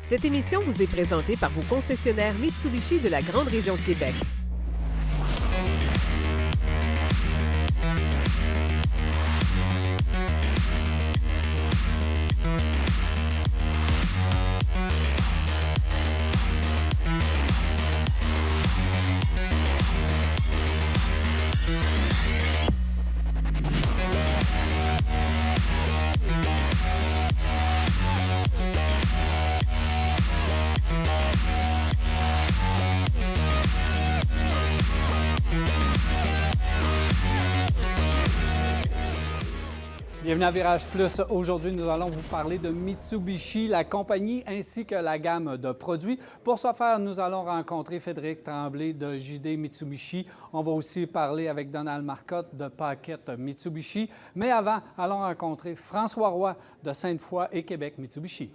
Cette émission vous est présentée par vos concessionnaires Mitsubishi de la Grande Région de Québec. Bienvenue à Virage Plus. Aujourd'hui, nous allons vous parler de Mitsubishi, la compagnie ainsi que la gamme de produits. Pour ce faire, nous allons rencontrer Frédéric Tremblay de JD Mitsubishi. On va aussi parler avec Donald Marcotte de Paquette Mitsubishi. Mais avant, allons rencontrer François Roy de Sainte-Foy et Québec Mitsubishi.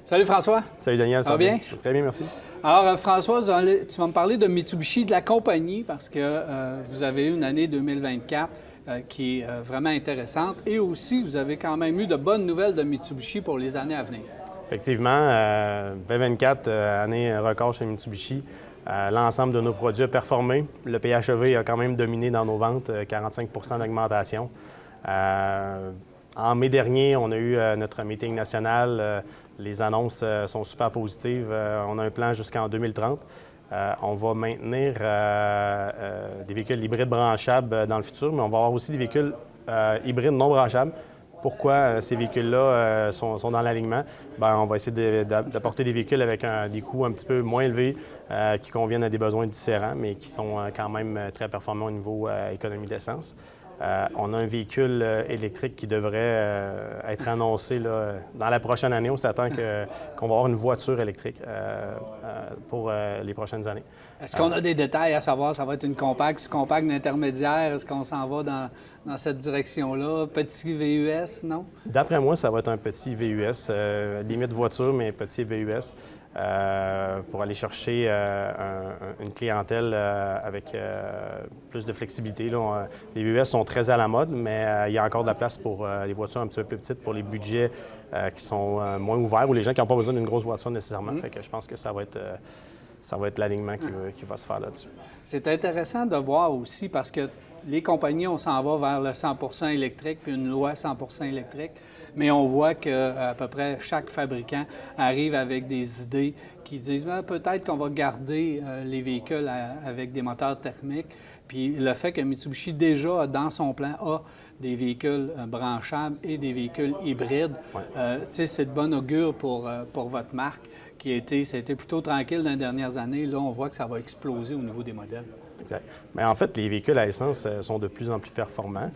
Salut François. Salut Daniel, ça va bien? Très bien, merci. Alors François, tu vas me parler de Mitsubishi, de la compagnie, parce que vous avez eu une année 2024 qui est vraiment intéressante et aussi vous avez quand même eu de bonnes nouvelles de Mitsubishi pour les années à venir. Effectivement, 2024, année record chez Mitsubishi. L'ensemble de nos produits a performé. Le PHEV a quand même dominé dans nos ventes, 45 d'augmentation. En mai dernier, on a eu notre meeting national. Les annonces sont super positives. On a un plan jusqu'en 2030. On va maintenir des véhicules hybrides branchables dans le futur, mais on va avoir aussi des véhicules hybrides non branchables. Pourquoi ces véhicules-là sont dans l'alignement? On va essayer d'apporter des véhicules avec des coûts un petit peu moins élevés, qui conviennent à des besoins différents, mais qui sont quand même très performants au niveau économie d'essence. On a un véhicule électrique qui devrait être annoncé là, dans la prochaine année. On s'attend qu'on va avoir une voiture électrique pour les prochaines années. Est-ce qu'on a des détails à savoir? Ça va être une compacte, sous-compacte, d'intermédiaire? Est-ce qu'on s'en va dans cette direction-là? Petit VUS, non? D'après moi, ça va être un petit VUS, limite voiture, mais petit VUS. Pour aller chercher une clientèle avec plus de flexibilité. Là, les VUS sont très à la mode, mais il y a encore de la place pour les voitures un petit peu plus petites, pour les budgets qui sont moins ouverts ou les gens qui n'ont pas besoin d'une grosse voiture nécessairement. Fait que je pense que ça va être l'alignement qui va se faire là-dessus. C'est intéressant de voir aussi parce que les compagnies, on s'en va vers le 100 électrique, puis une loi 100 électrique, mais on voit qu'à peu près chaque fabricant arrive avec des idées qui disent peut-être qu'on va garder les véhicules avec des moteurs thermiques. Puis le fait que Mitsubishi, déjà, dans son plan, a des véhicules branchables et des véhicules hybrides, c'est de bon augure pour votre marque ça a été plutôt tranquille dans les dernières années. Là, on voit que ça va exploser au niveau des modèles. Exact. Mais en fait, les véhicules à essence sont de plus en plus performants.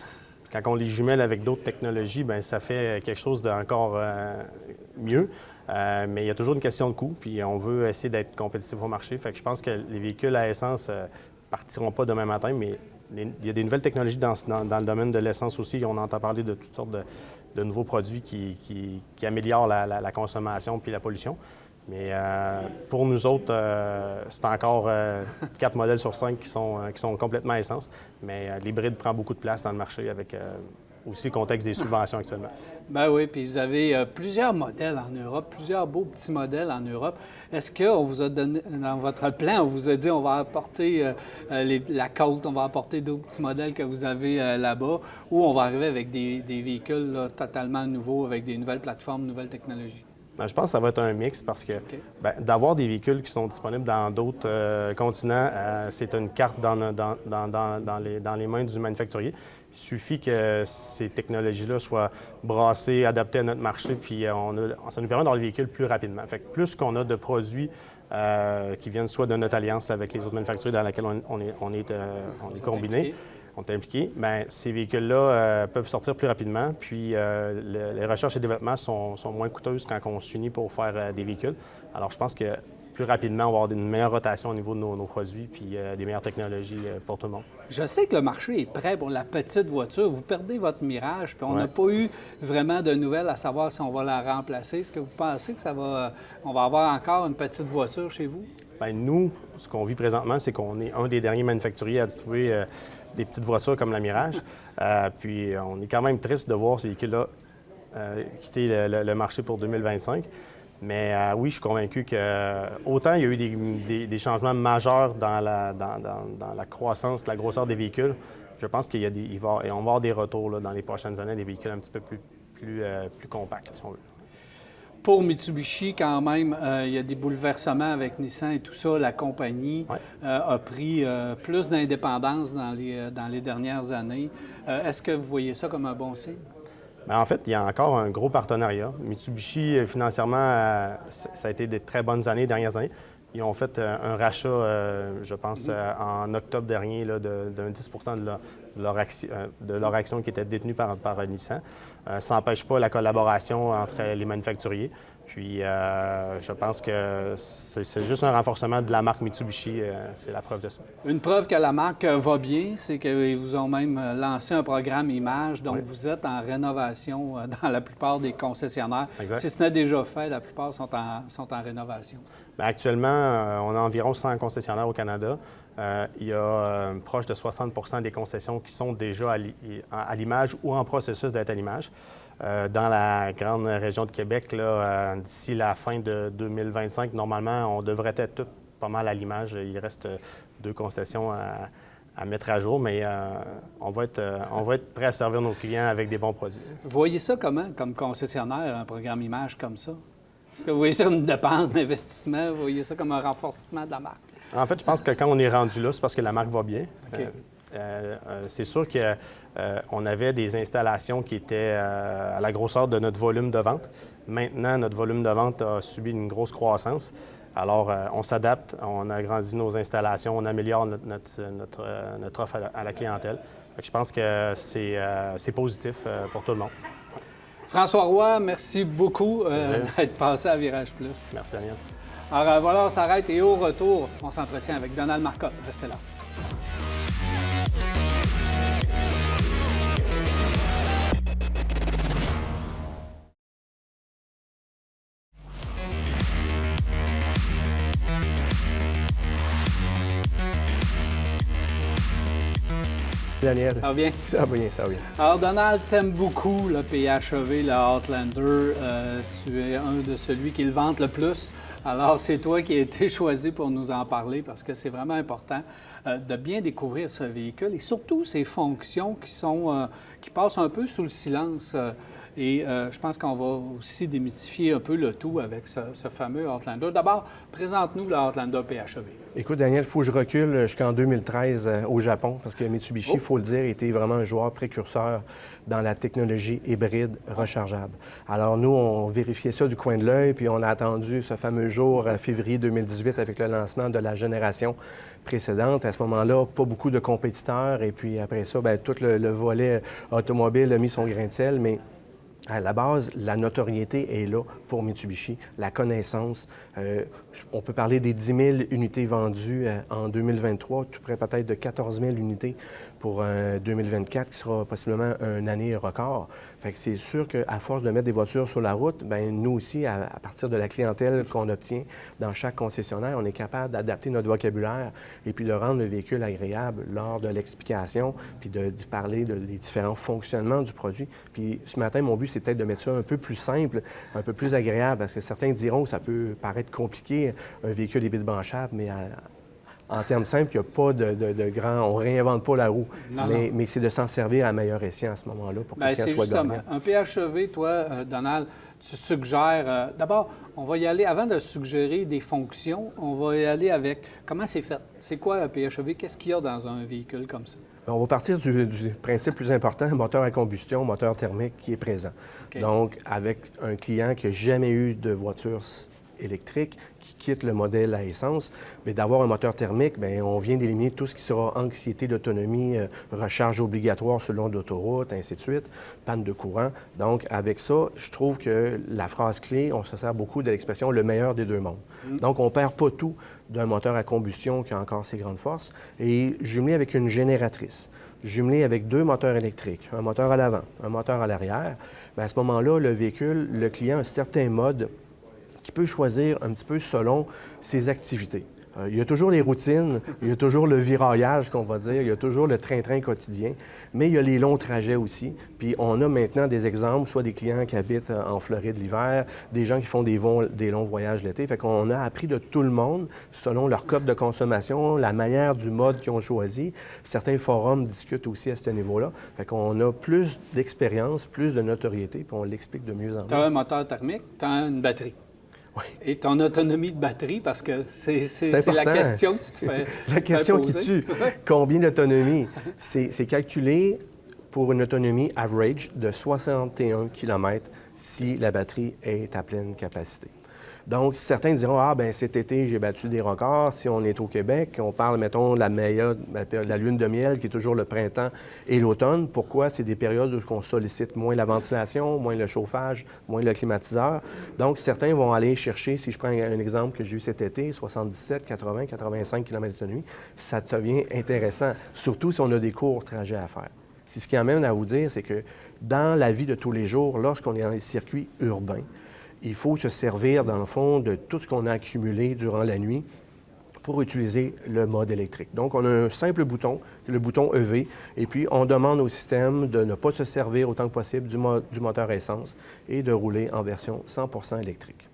Quand on les jumelle avec d'autres technologies, bien, ça fait quelque chose d'encore mieux. Mais il y a toujours une question de coût, puis on veut essayer d'être compétitif au marché. Fait que je pense que les véhicules à essence partiront pas demain matin, mais il y a des nouvelles technologies dans le domaine de l'essence aussi. On entend parler de toutes sortes de nouveaux produits qui améliorent la consommation puis la pollution. Mais pour nous autres, c'est encore 4 modèles sur 5 qui sont complètement à essence. Mais l'hybride prend beaucoup de place dans le marché avec aussi le contexte des subventions actuellement. Ben oui, puis vous avez plusieurs modèles en Europe, plusieurs beaux petits modèles en Europe. Est-ce qu'on vous a donné, dans votre plan, on vous a dit on va apporter la Colt, on va apporter d'autres petits modèles que vous avez là-bas, ou on va arriver avec des véhicules là, totalement nouveaux, avec des nouvelles plateformes, nouvelles technologies? Je pense que ça va être un mix parce que d'avoir des véhicules qui sont disponibles dans d'autres continents, c'est une carte dans les mains du manufacturier. Il suffit que ces technologies-là soient brassées, adaptées à notre marché, puis ça nous permet d'avoir les véhicules plus rapidement. Fait que plus qu'on a de produits qui viennent soit de notre alliance avec les autres manufacturiers dans laquelle on est combinés, on est impliqués, bien, ces véhicules-là peuvent sortir plus rapidement. Puis les recherches et développements sont moins coûteuses quand on s'unit pour faire des véhicules. Alors, je pense que plus rapidement, on va avoir une meilleure rotation au niveau de nos produits puis des meilleures technologies pour tout le monde. Je sais que le marché est prêt pour la petite voiture. Vous perdez votre Mirage, puis on n'a pas eu vraiment de nouvelles à savoir si on va la remplacer. Est-ce que vous pensez que on va avoir encore une petite voiture chez vous? Bien, nous, ce qu'on vit présentement, c'est qu'on est un des derniers manufacturiers à distribuer des petites voitures comme la Mirage. Puis on est quand même triste de voir ces véhicules-là quitter le marché pour 2025. Mais oui, je suis convaincu que autant il y a eu des changements majeurs dans la croissance, la grosseur des véhicules, je pense qu'on va avoir des retours là, dans les prochaines années, des véhicules un petit peu plus compacts, si on veut. Pour Mitsubishi, quand même, il y a des bouleversements avec Nissan et tout ça. La compagnie a pris plus d'indépendance dans les dernières années. Est-ce que vous voyez ça comme un bon signe? Bien, en fait, il y a encore un gros partenariat. Mitsubishi, financièrement, ça a été des très bonnes années, dernières années. Ils ont fait un rachat, je pense, en octobre dernier, d'un 10 de leur action qui était détenue par Nissan. Ça n'empêche pas la collaboration entre les manufacturiers. Puis, je pense que c'est juste un renforcement de la marque Mitsubishi, c'est la preuve de ça. Une preuve que la marque va bien, c'est qu'ils vous ont même lancé un programme image, donc vous êtes en rénovation dans la plupart des concessionnaires. Exact. Si ce n'est déjà fait, la plupart sont en rénovation. Bien, actuellement, on a environ 100 concessionnaires au Canada. Il y a proche de 60 des concessions qui sont déjà à l'image ou en processus d'être à l'image. Dans la grande région de Québec, d'ici la fin de 2025, normalement, on devrait être tout pas mal à l'image. Il reste 2 concessions à mettre à jour, mais on va être prêt à servir nos clients avec des bons produits. Vous voyez ça comment, comme concessionnaire, un programme image comme ça? Est-ce que vous voyez ça comme une dépense d'investissement? Vous voyez ça comme un renforcement de la marque? En fait, je pense que quand on est rendu là, c'est parce que la marque va bien. Okay. C'est sûr qu'on avait des installations qui étaient à la grosseur de notre volume de vente. Maintenant, notre volume de vente a subi une grosse croissance. Alors, on s'adapte, on agrandit nos installations, on améliore notre offre à la clientèle. Je pense que c'est positif pour tout le monde. François Roy, merci beaucoup d'être passé à Virage Plus. Merci, Daniel. Alors voilà, on s'arrête et au retour, on s'entretient avec Donald Marcotte. Restez là. Daniel. Ça va bien? Ça va bien, ça va bien. Alors, Donald, t'aimes beaucoup le PHEV, le Outlander. Tu es un de celui qui le vante le plus. Alors, c'est toi qui as été choisi pour nous en parler parce que c'est vraiment important de bien découvrir ce véhicule et surtout ses fonctions qui passent un peu sous le silence. Et je pense qu'on va aussi démystifier un peu le tout avec ce fameux Outlander. D'abord, présente-nous le Outlander PHEV. Écoute, Daniel, il faut que je recule jusqu'en 2013 au Japon, parce que Mitsubishi, il faut le dire, était vraiment un joueur précurseur dans la technologie hybride rechargeable. Alors nous, on vérifiait ça du coin de l'œil, puis on a attendu ce fameux jour, février 2018, avec le lancement de la génération précédente. À ce moment-là, pas beaucoup de compétiteurs, et puis après ça, bien, tout le volet automobile a mis son grain de sel, mais à la base, la notoriété est là pour Mitsubishi, la connaissance. On peut parler des 10 000 unités vendues en 2023, tout près peut-être de 14 000 unités pour 2024, qui sera possiblement une année record. Fait que c'est sûr qu'à force de mettre des voitures sur la route, bien, nous aussi, à partir de la clientèle qu'on obtient dans chaque concessionnaire, on est capable d'adapter notre vocabulaire et puis de rendre le véhicule agréable lors de l'explication, puis d'y parler des différents fonctionnements du produit. Puis ce matin, mon but, c'est peut-être de mettre ça un peu plus simple, un peu plus agréable, parce que certains diront que ça peut paraître compliqué, un véhicule hybride branchable, mais en termes simples, il n'y a pas de grand... On ne réinvente pas la roue, mais c'est de s'en servir à meilleur escient à ce moment-là pour que le client soit gagnant. Un PHEV, toi, Donald, tu suggères... D'abord, on va y aller, avant de suggérer des fonctions, on va y aller avec comment c'est fait. C'est quoi un PHEV? Qu'est-ce qu'il y a dans un véhicule comme ça? On va partir du principe plus important, moteur à combustion, moteur thermique qui est présent. Okay. Donc, avec un client qui n'a jamais eu de voiture électrique, qui quitte le modèle à essence, mais d'avoir un moteur thermique, bien, on vient d'éliminer tout ce qui sera anxiété d'autonomie, recharge obligatoire sur le long de l'autoroute, ainsi de suite, panne de courant. Donc, avec ça, je trouve que la phrase clé, on se sert beaucoup de l'expression « le meilleur des deux mondes ». Donc, on ne perd pas tout d'un moteur à combustion qui a encore ses grandes forces, et jumelé avec une génératrice, jumelé avec 2 moteurs électriques, un moteur à l'avant, un moteur à l'arrière, bien, à ce moment-là, le véhicule, le client a un certain mode qui peut choisir un petit peu selon ses activités. Il y a toujours les routines, il y a toujours le viraillage, qu'on va dire, il y a toujours le train-train quotidien, mais il y a les longs trajets aussi. Puis on a maintenant des exemples, soit des clients qui habitent en Floride l'hiver, des gens qui font des longs voyages l'été. Fait qu'on a appris de tout le monde, selon leur code de consommation, la manière du mode qu'ils ont choisi. Certains forums discutent aussi à ce niveau-là. Fait qu'on a plus d'expérience, plus de notoriété, puis on l'explique de mieux en mieux. Tu as un moteur thermique, tu as une batterie. Oui. Et ton autonomie de batterie, parce que c'est la question que tu te fais La question qui tue. Combien d'autonomie? C'est calculé pour une autonomie average de 61 km si la batterie est à pleine capacité. Donc, certains diront, ah, bien cet été, j'ai battu des records. Si on est au Québec, on parle, mettons, de la lune de miel, qui est toujours le printemps et l'automne. Pourquoi? C'est des périodes où on sollicite moins la ventilation, moins le chauffage, moins le climatiseur. Donc, certains vont aller chercher, si je prends un exemple que j'ai eu cet été, 77, 80, 85 km d'autonomie, ça devient intéressant, surtout si on a des courts trajets à faire. C'est ce qui amène à vous dire, c'est que dans la vie de tous les jours, lorsqu'on est dans les circuits urbains, il faut se servir, dans le fond, de tout ce qu'on a accumulé durant la nuit pour utiliser le mode électrique. Donc, on a un simple bouton, le bouton EV, et puis on demande au système de ne pas se servir autant que possible du moteur essence et de rouler en version 100% électrique.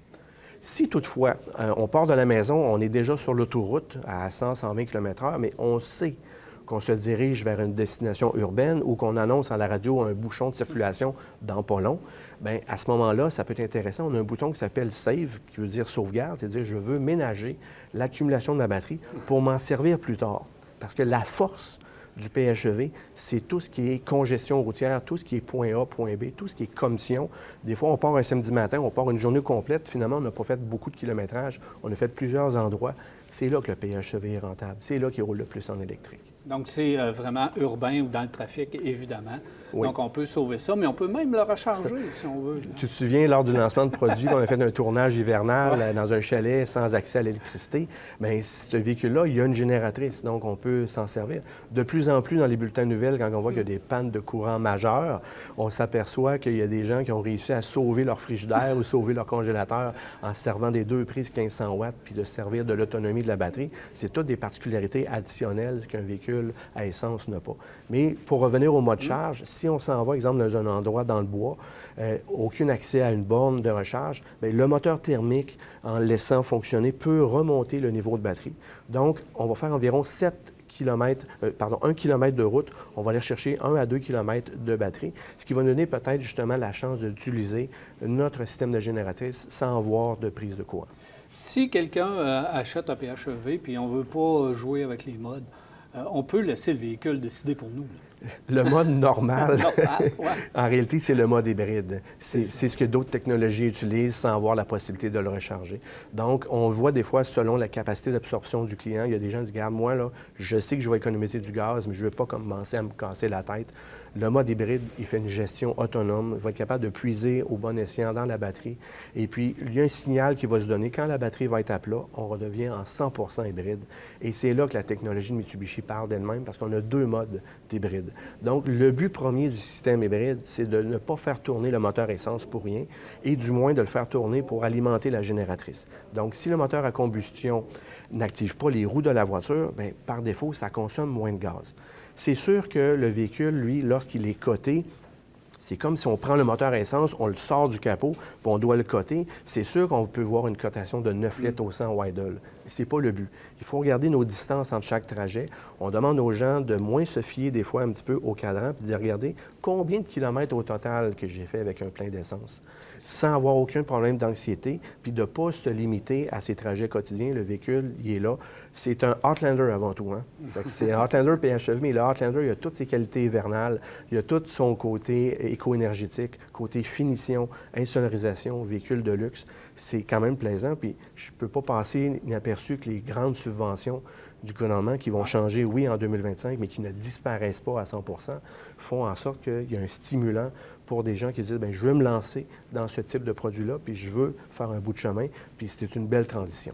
Si toutefois, on part de la maison, on est déjà sur l'autoroute à 100-120 km/h, mais on sait qu'on se dirige vers une destination urbaine ou qu'on annonce à la radio un bouchon de circulation dans pas long, bien, à ce moment-là, ça peut être intéressant. On a un bouton qui s'appelle Save, qui veut dire sauvegarde, c'est-à-dire je veux ménager l'accumulation de ma batterie pour m'en servir plus tard. Parce que la force du PHEV, c'est tout ce qui est congestion routière, tout ce qui est point A, point B, tout ce qui est commission. Des fois, on part un samedi matin, on part une journée complète, finalement, on n'a pas fait beaucoup de kilométrage, on a fait plusieurs endroits. C'est là que le PHEV est rentable. C'est là qu'il roule le plus en électrique. Donc, c'est vraiment urbain ou dans le trafic, évidemment. Oui. Donc, on peut sauver ça, mais on peut même le recharger, si on veut. Tu te souviens, lors du lancement de produit, on a fait un tournage hivernal dans un chalet sans accès à l'électricité. Bien, ce véhicule-là, il y a une génératrice, donc on peut s'en servir. De plus en plus, dans les bulletins de nouvelles, quand on voit qu'il y a des pannes de courant majeures, on s'aperçoit qu'il y a des gens qui ont réussi à sauver leur frigidaire ou sauver leur congélateur en servant des deux prises 1500 watts puis de servir de l'autonomie de la batterie. C'est toutes des particularités additionnelles qu'un véhicule à essence n'a pas. Mais pour revenir au mode charge, si on s'en va, exemple, dans un endroit dans le bois, aucun accès à une borne de recharge, bien, le moteur thermique, en laissant fonctionner, peut remonter le niveau de batterie. Donc, on va faire environ 1 km de route, on va aller chercher 1 à 2 km de batterie, ce qui va nous donner peut-être justement la chance d'utiliser notre système de génératrice sans avoir de prise de courant. Si quelqu'un achète un PHEV puis on ne veut pas jouer avec les modes, on peut laisser le véhicule décider pour nous. Le mode normal, ouais. En réalité, c'est le mode hybride. C'est ce que d'autres technologies utilisent sans avoir la possibilité de le recharger. Donc, on voit des fois, selon la capacité d'absorption du client, il y a des gens qui disent, regarde, moi, là, je sais que je vais économiser du gaz, mais je ne veux pas commencer à me casser la tête. Le mode hybride, il fait une gestion autonome. Il va être capable de puiser au bon escient dans la batterie. Et puis, il y a un signal qui va se donner. Quand la batterie va être à plat, on redevient en 100% hybride. Et c'est là que la technologie de Mitsubishi parle d'elle-même parce qu'on a 2 modes d'hybride. Donc, le but premier du système hybride, c'est de ne pas faire tourner le moteur essence pour rien et du moins de le faire tourner pour alimenter la génératrice. Donc, si le moteur à combustion n'active pas les roues de la voiture, bien, par défaut, ça consomme moins de gaz. C'est sûr que le véhicule, lui, lorsqu'il est coté, c'est comme si on prend le moteur à essence, on le sort du capot, puis on doit le coter. C'est sûr qu'on peut voir une cotation de 9 litres au 100 idle. Ce n'est pas le but. Il faut regarder nos distances entre chaque trajet. On demande aux gens de moins se fier des fois un petit peu au cadran, puis de regarder combien de kilomètres au total que j'ai fait avec un plein d'essence, sans avoir aucun problème d'anxiété, puis de ne pas se limiter à ses trajets quotidiens. Le véhicule, il est là. C'est un Outlander avant tout. Hein? C'est un Outlander PHEV, mais le Outlander, il a toutes ses qualités hivernales, il a tout son côté éco-énergétique, côté finition, insonorisation, véhicule de luxe. C'est quand même plaisant, puis je ne peux pas passer inaperçu que les grandes subventions du gouvernement qui vont changer, oui, en 2025, mais qui ne disparaissent pas à 100 font en sorte qu'il y a un stimulant pour des gens qui disent, bien, je veux me lancer dans ce type de produit-là, puis je veux faire un bout de chemin, puis c'est une belle transition.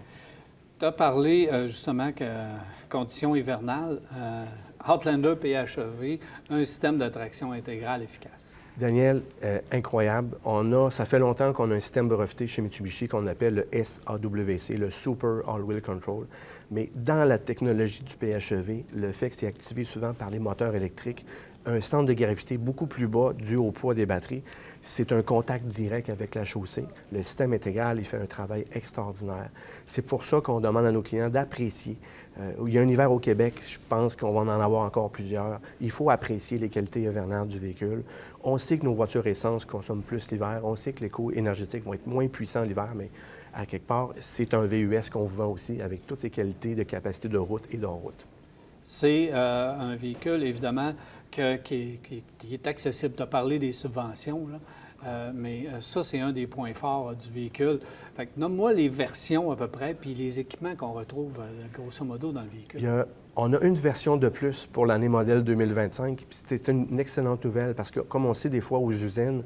Tu as parlé justement que conditions hivernales, Outlander PHEV, un système de traction intégrale efficace. Daniel, incroyable. Ça fait longtemps qu'on a un système breveté chez Mitsubishi qu'on appelle le SAWC, le Super All-Wheel Control. Mais dans la technologie du PHEV, le fait que c'est activé souvent par les moteurs électriques, un centre de gravité beaucoup plus bas dû au poids des batteries, c'est un contact direct avec la chaussée. Le système intégral, il fait un travail extraordinaire. C'est pour ça qu'on demande à nos clients d'apprécier. Il y a un hiver au Québec, je pense qu'on va en avoir encore plusieurs. Il faut apprécier les qualités hivernales du véhicule. On sait que nos voitures essence consomment plus l'hiver. On sait que les coûts énergétiques vont être moins puissants l'hiver, mais à quelque part, c'est un VUS qu'on vend aussi avec toutes ses qualités de capacité de route et d'en-route. C'est un véhicule, évidemment, qui est accessible. Tu as parlé des subventions, là. Mais ça, c'est un des points forts du véhicule. Fait que nomme-moi les versions à peu près, puis les équipements qu'on retrouve grosso modo dans le véhicule. On a une version de plus pour l'année modèle 2025. Puis c'était une excellente nouvelle parce que, comme on sait des fois aux usines,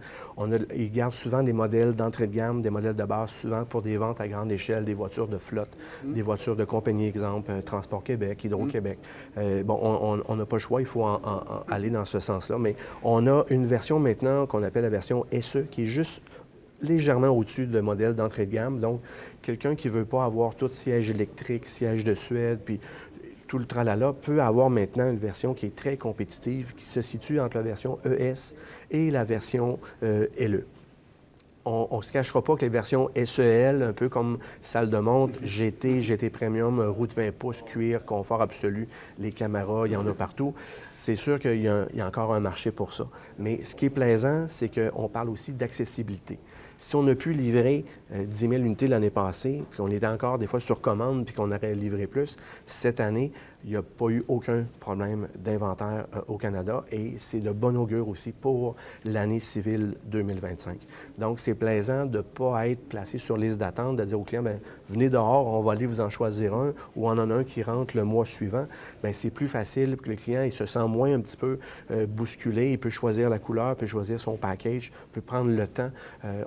ils gardent souvent des modèles d'entrée de gamme, des modèles de base, souvent pour des ventes à grande échelle, des voitures de flotte, des voitures de compagnie, exemple, Transport Québec, Hydro-Québec. On n'a pas le choix, il faut aller dans ce sens-là. Mais on a une version maintenant qu'on appelle la version SE, qui est juste légèrement au-dessus de modèle d'entrée de gamme. Donc, quelqu'un qui ne veut pas avoir tout siège électrique, siège de Suède, puis tout le tralala, peut avoir maintenant une version qui est très compétitive, qui se situe entre la version ES et la version LE. On ne se cachera pas que les versions SEL, un peu comme salle de montre, GT Premium, route 20 pouces, cuir, confort absolu, les caméras, il y en a partout. C'est sûr qu'il y a encore un marché pour ça. Mais ce qui est plaisant, c'est qu'on parle aussi d'accessibilité. Si on a pu livrer 10 000 unités l'année passée, puis on était encore des fois sur commande, puis qu'on aurait livré plus, cette année, il n'y a pas eu aucun problème d'inventaire au Canada et c'est de bon augure aussi pour l'année civile 2025. Donc, c'est plaisant de ne pas être placé sur liste d'attente, de dire aux clients, bien, venez dehors, on va aller vous en choisir un, ou on en a un qui rentre le mois suivant. Bien, c'est plus facile pour que le client il se sent moins un petit peu bousculé, il peut choisir la couleur, il peut choisir son package, il peut prendre le temps.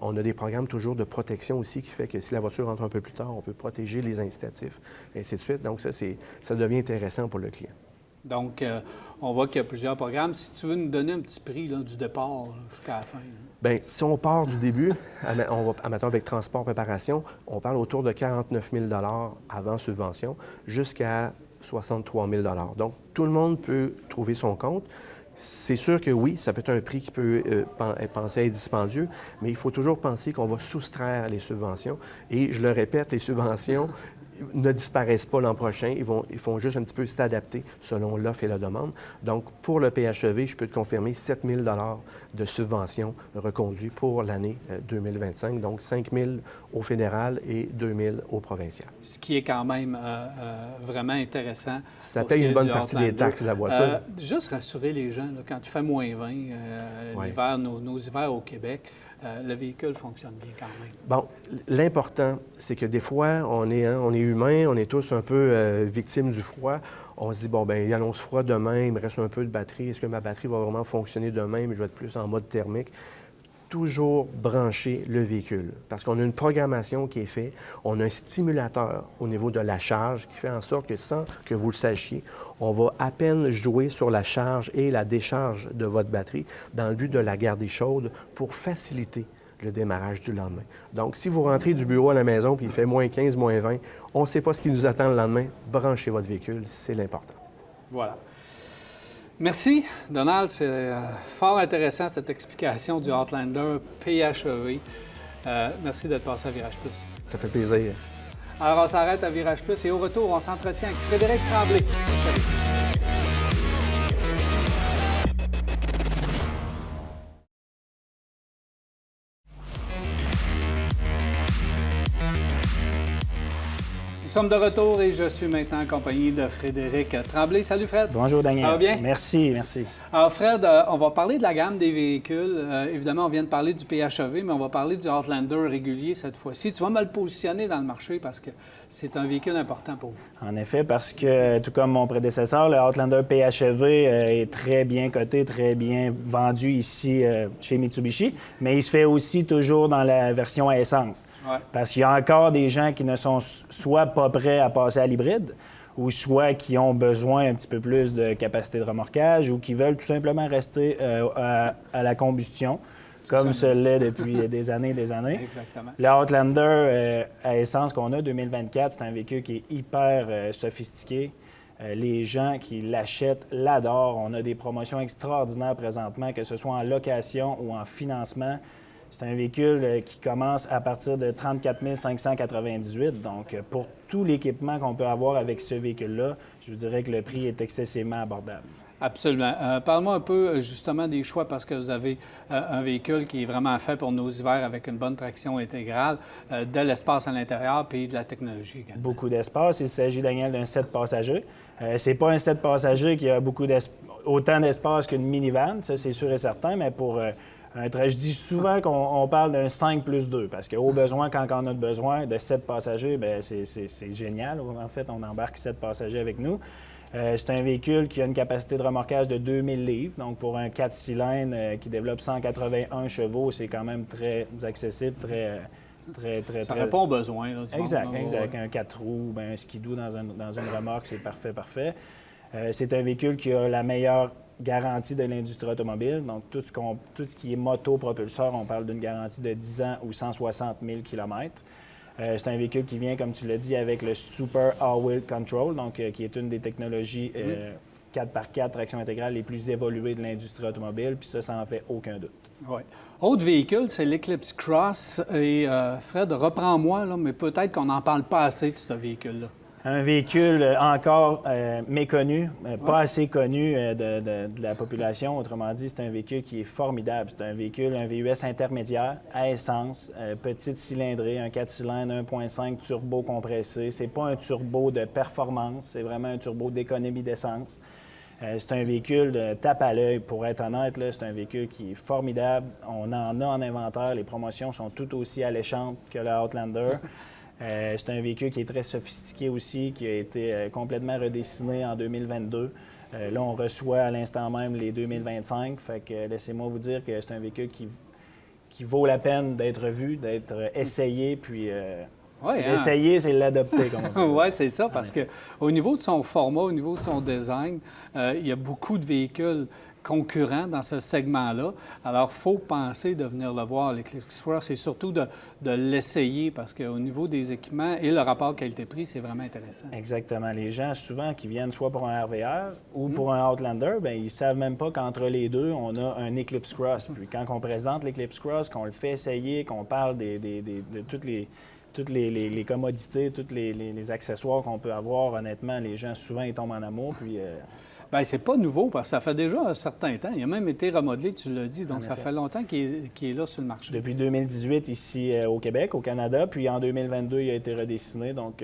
On a des programmes toujours de protection aussi qui fait que si la voiture rentre un peu plus tard, on peut protéger les incitatifs, et ainsi de suite. Donc, ça devient intéressant pour le client. Donc, on voit qu'il y a plusieurs programmes. Si tu veux nous donner un petit prix là, du départ jusqu'à la fin. Bien, si on part du début, admettons avec transport, préparation, on parle autour de 49 000 avant subvention jusqu'à 63 000 Donc, tout le monde peut trouver son compte. C'est sûr que oui, ça peut être un prix qui peut penser être dispendieux, mais il faut toujours penser qu'on va soustraire les subventions. Et je le répète, les subventions ne disparaissent pas l'an prochain. Ils font juste un petit peu s'adapter selon l'offre et la demande. Donc, pour le PHEV, je peux te confirmer 7 000 de subventions reconduites pour l'année 2025. Donc, 5 000 au fédéral et 2 000 au provincial. Ce qui est quand même vraiment intéressant. Ça paye une bonne partie des taxes de la voiture. Juste rassurer les gens, là, quand il fait moins 20, l'hiver, nos hivers au Québec, le véhicule fonctionne bien quand même. Bon, l'important, c'est que des fois, on est humain, on est tous un peu victimes du froid. On se dit, bon, bien, il annonce froid demain, il me reste un peu de batterie. Est-ce que ma batterie va vraiment fonctionner demain, mais je vais être plus en mode thermique? Toujours brancher le véhicule parce qu'on a une programmation qui est faite, on a un stimulateur au niveau de la charge qui fait en sorte que sans que vous le sachiez, on va à peine jouer sur la charge et la décharge de votre batterie dans le but de la garder chaude pour faciliter le démarrage du lendemain. Donc, si vous rentrez du bureau à la maison puis il fait moins 15, moins 20, on ne sait pas ce qui nous attend le lendemain, branchez votre véhicule, c'est l'important. Voilà. Merci, Donald. C'est fort intéressant, cette explication du Outlander PHEV. Merci d'être passé à Virage Plus. Ça fait plaisir. Alors, on s'arrête à Virage Plus et au retour, on s'entretient avec Frédéric Tremblay. Nous sommes de retour et je suis maintenant accompagné de Frédéric Tremblay. Salut Fred. Bonjour Daniel. Ça va bien? Merci, merci. Alors Fred, on va parler de la gamme des véhicules. Évidemment, on vient de parler du PHEV, mais on va parler du Outlander régulier cette fois-ci. Tu vas me le positionner dans le marché parce que c'est un véhicule important pour vous. En effet, parce que tout comme mon prédécesseur, le Outlander PHEV est très bien coté, très bien vendu ici chez Mitsubishi, mais il se fait aussi toujours dans la version à essence. Ouais. Parce qu'il y a encore des gens qui ne sont soit pas prêts à passer à l'hybride ou soit qui ont besoin un petit peu plus de capacité de remorquage ou qui veulent tout simplement rester à la combustion, comme ce l'est depuis des années et des années. Exactement. Le Outlander à essence qu'on a 2024, c'est un véhicule qui est hyper sophistiqué. Les gens qui l'achètent l'adorent. On a des promotions extraordinaires présentement, que ce soit en location ou en financement. C'est un véhicule qui commence à partir de 34 598. Donc, pour tout l'équipement qu'on peut avoir avec ce véhicule-là, je vous dirais que le prix est excessivement abordable. Absolument. Parle-moi un peu justement des choix parce que vous avez un véhicule qui est vraiment fait pour nos hivers avec une bonne traction intégrale, de l'espace à l'intérieur puis de la technologie également. Beaucoup d'espace. Il s'agit, Daniel, d'un 7 passagers. C'est pas un 7 passagers qui a autant d'espace qu'une minivan, ça c'est sûr et certain, mais pour je dis souvent qu'on parle d'un 5 plus 2 parce qu'au besoin, quand on a besoin de 7 passagers, bien, c'est génial. En fait, on embarque 7 passagers avec nous. C'est un véhicule qui a une capacité de remorquage de 2000 livres. Donc, pour un 4 cylindres qui développe 181 chevaux, c'est quand même très accessible, très... Ça répond aux besoins. Là, exact, monde, exact. Un 4 roues, un skidoo dans une remorque, c'est parfait. C'est un véhicule qui a la meilleure garantie de l'industrie automobile. Donc, tout ce qui est moto-propulseur, on parle d'une garantie de 10 ans ou 160 000 km. C'est un véhicule qui vient, comme tu l'as dit, avec le Super All-Wheel Control, donc qui est une des technologies 4x4 traction intégrale les plus évoluées de l'industrie automobile, puis ça n'en fait aucun doute. Oui. Autre véhicule, c'est l'Eclipse Cross. Et Fred, reprends-moi, là, mais peut-être qu'on n'en parle pas assez de ce véhicule-là. Un véhicule encore méconnu, pas assez connu de la population. Autrement dit, c'est un véhicule qui est formidable. C'est un véhicule, un VUS intermédiaire à essence, petite cylindrée, un 4 cylindres, 1.5 turbo compressé. C'est pas un turbo de performance, c'est vraiment un turbo d'économie d'essence. C'est un véhicule de tape à l'œil, pour être honnête. Là, c'est un véhicule qui est formidable. On en a en inventaire. Les promotions sont tout aussi alléchantes que le Outlander. C'est un véhicule qui est très sophistiqué aussi, qui a été complètement redessiné en 2022. Là, on reçoit à l'instant même les 2025. Fait que laissez-moi vous dire que c'est un véhicule qui vaut la peine d'être vu, d'être essayé, puis essayer, c'est l'adopter, comme on peut dire. Oui, c'est ça, parce qu'au niveau de son format, au niveau de son design, il y a beaucoup de véhicules concurrents dans ce segment-là. Alors, il faut penser de venir le voir, l'Eclipse Cross, et surtout de l'essayer, parce qu'au niveau des équipements et le rapport qualité-prix, c'est vraiment intéressant. Exactement. Les gens, souvent, qui viennent soit pour un RVR ou pour un Outlander, bien, ils ne savent même pas qu'entre les deux, on a un Eclipse Cross. Puis quand on présente l'Eclipse Cross, qu'on le fait essayer, qu'on parle de toutes les commodités, tous les accessoires qu'on peut avoir, honnêtement, les gens, souvent, ils tombent en amour. Puis, bien, c'est pas nouveau, parce que ça fait déjà un certain temps. Il a même été remodelé, tu l'as dit, donc ça fait longtemps qu'il est là sur le marché. Depuis 2018, ici au Québec, au Canada, puis en 2022, il a été redessiné, donc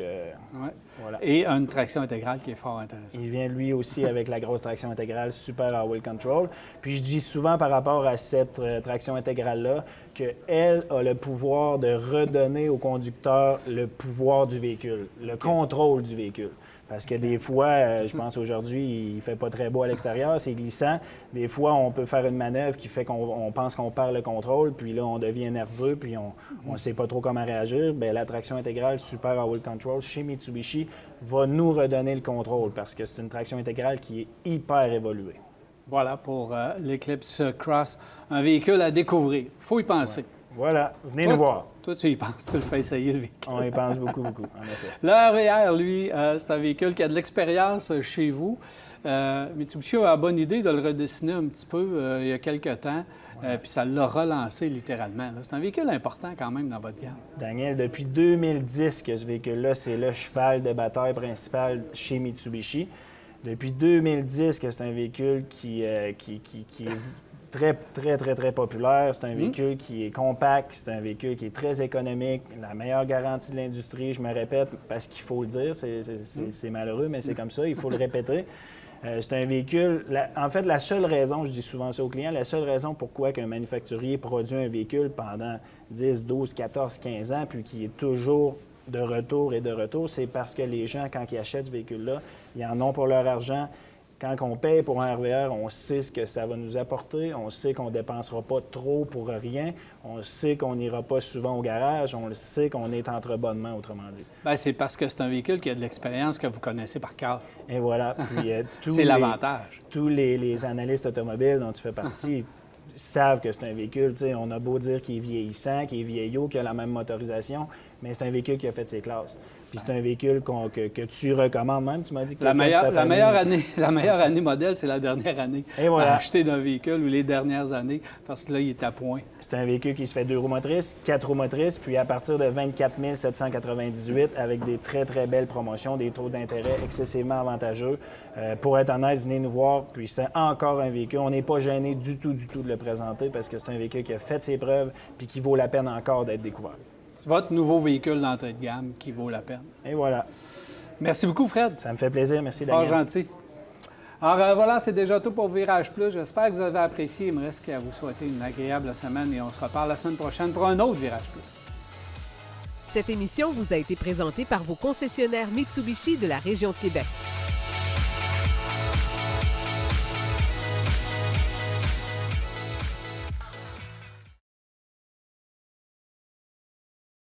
voilà. Et une traction intégrale qui est fort intéressante. Il vient lui aussi avec la grosse traction intégrale Super All-Wheel Control. Puis je dis souvent par rapport à cette traction intégrale-là qu'elle a le pouvoir de redonner au conducteur le pouvoir du véhicule, le contrôle du véhicule. Parce que des fois, je pense aujourd'hui, il ne fait pas très beau à l'extérieur, c'est glissant. Des fois, on peut faire une manœuvre qui fait qu'on pense qu'on perd le contrôle, puis là, on devient nerveux, puis on ne sait pas trop comment réagir. Bien, la traction intégrale Super All-Wheel Control chez Mitsubishi va nous redonner le contrôle parce que c'est une traction intégrale qui est hyper évoluée. Voilà pour l'Eclipse Cross, un véhicule à découvrir. Il faut y penser. Ouais. Voilà, venez nous voir. Toi, tu y penses, tu le fais essayer, le véhicule. On y pense beaucoup, en effet. Le RER, lui, c'est un véhicule qui a de l'expérience chez vous. Mitsubishi a la bonne idée de le redessiner un petit peu il y a quelques temps, puis ça l'a relancé littéralement. C'est un véhicule important quand même dans votre gamme. Daniel, depuis 2010 que ce véhicule-là, c'est le cheval de bataille principal chez Mitsubishi. Depuis 2010 que c'est un véhicule qui est très populaire. C'est un véhicule qui est compact, c'est un véhicule qui est très économique, la meilleure garantie de l'industrie, je me répète, parce qu'il faut le dire, c'est malheureux, mais c'est comme ça, il faut le répéter. C'est un véhicule... En fait, la seule raison, je dis souvent ça aux clients, la seule raison pourquoi qu'un manufacturier produit un véhicule pendant 10, 12, 14, 15 ans, puis qui est toujours de retour, c'est parce que les gens, quand ils achètent ce véhicule-là, ils en ont pour leur argent. Quand on paye pour un REER, on sait ce que ça va nous apporter, on sait qu'on ne dépensera pas trop pour rien, on sait qu'on n'ira pas souvent au garage, on le sait qu'on est entre bonnes mains, autrement dit. Bien, c'est parce que c'est un véhicule qui a de l'expérience que vous connaissez par cœur. Et voilà. Puis, C'est l'avantage. Tous les analystes automobiles dont tu fais partie savent que c'est un véhicule. Tu sais, on a beau dire qu'il est vieillissant, qu'il est vieillot, qu'il a la même motorisation, mais c'est un véhicule qui a fait ses classes. Puis c'est un véhicule que tu recommandes même. Tu m'as dit que la meilleure année modèle, c'est la dernière année Et voilà. à acheter d'un véhicule ou les dernières années, parce que là, il est à point. C'est un véhicule qui se fait 2 roues motrices, 4 roues motrices, puis à partir de 24 798 avec des très, très belles promotions, des taux d'intérêt excessivement avantageux. Pour être honnête, venez nous voir, puis c'est encore un véhicule. On n'est pas gêné du tout de le présenter parce que c'est un véhicule qui a fait ses preuves puis qui vaut la peine encore d'être découvert. C'est votre nouveau véhicule d'entrée de gamme qui vaut la peine. Et voilà. Merci beaucoup, Fred. Ça me fait plaisir. Merci, Fort Daniel. gentil. Alors voilà, c'est déjà tout pour Virage Plus. J'espère que vous avez apprécié. Il me reste qu'à vous souhaiter une agréable semaine et on se reparle la semaine prochaine pour un autre Virage Plus. Cette émission vous a été présentée par vos concessionnaires Mitsubishi de la région de Québec.